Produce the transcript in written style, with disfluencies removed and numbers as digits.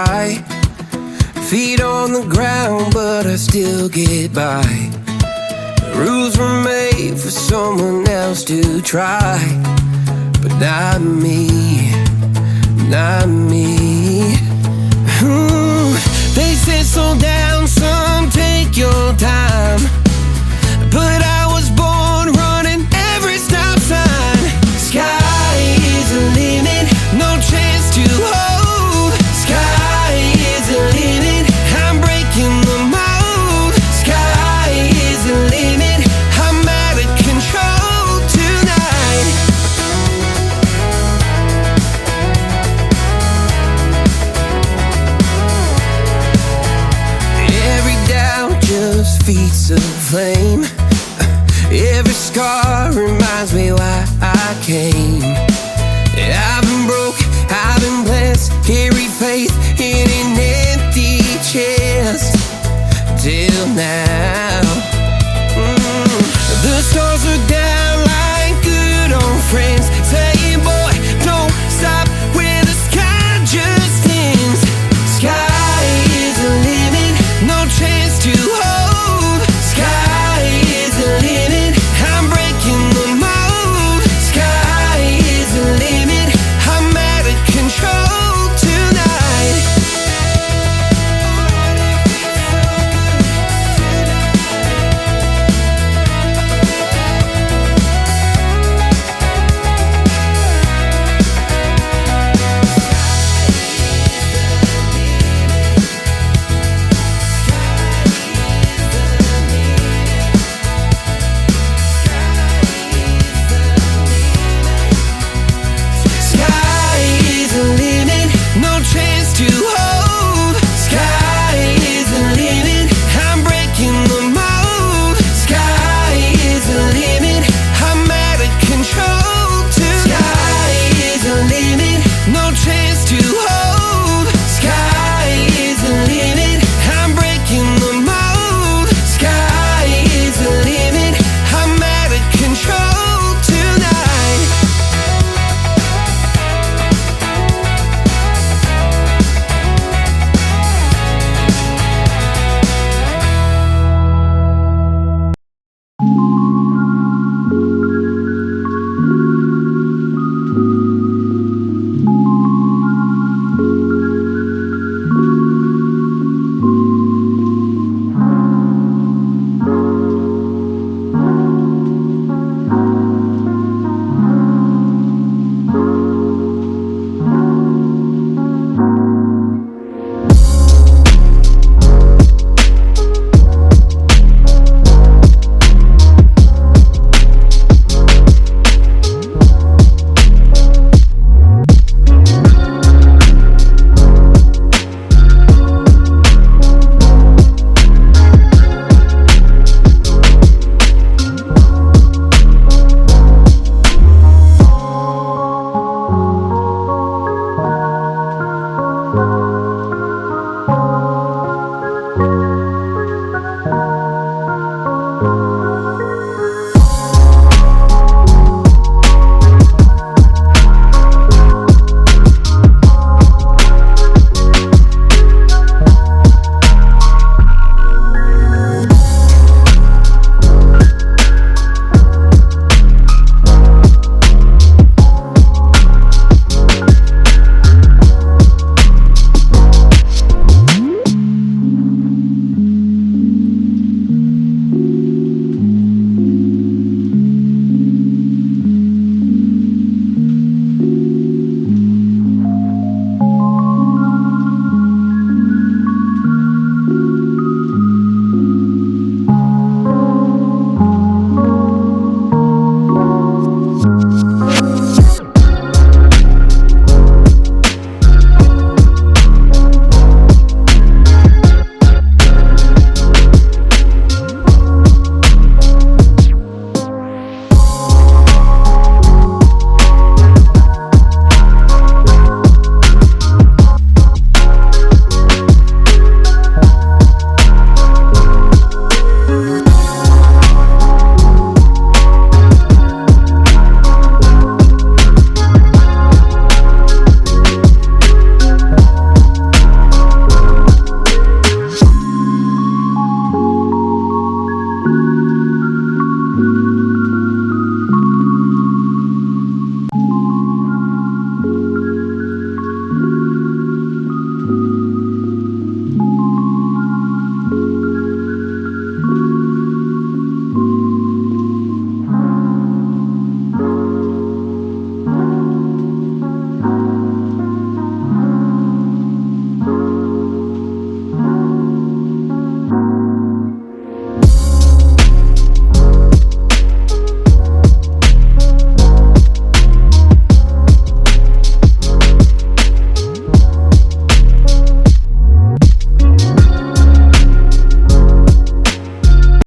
try. Feet on the ground, but I still get by. The rules were made for someone else to try, but not me, not me. They said slow down, son, take your time, but I was born running every stop sign. Sky is the limit, no chance to hold. Sky is the limit, I'm breaking the mold. Sky is the limit, I'm out of control tonight. Every doubt just feeds the flame. Every scar reminds me why I came. I've been broke, I've been blessed, carry faith in an empty chest till now.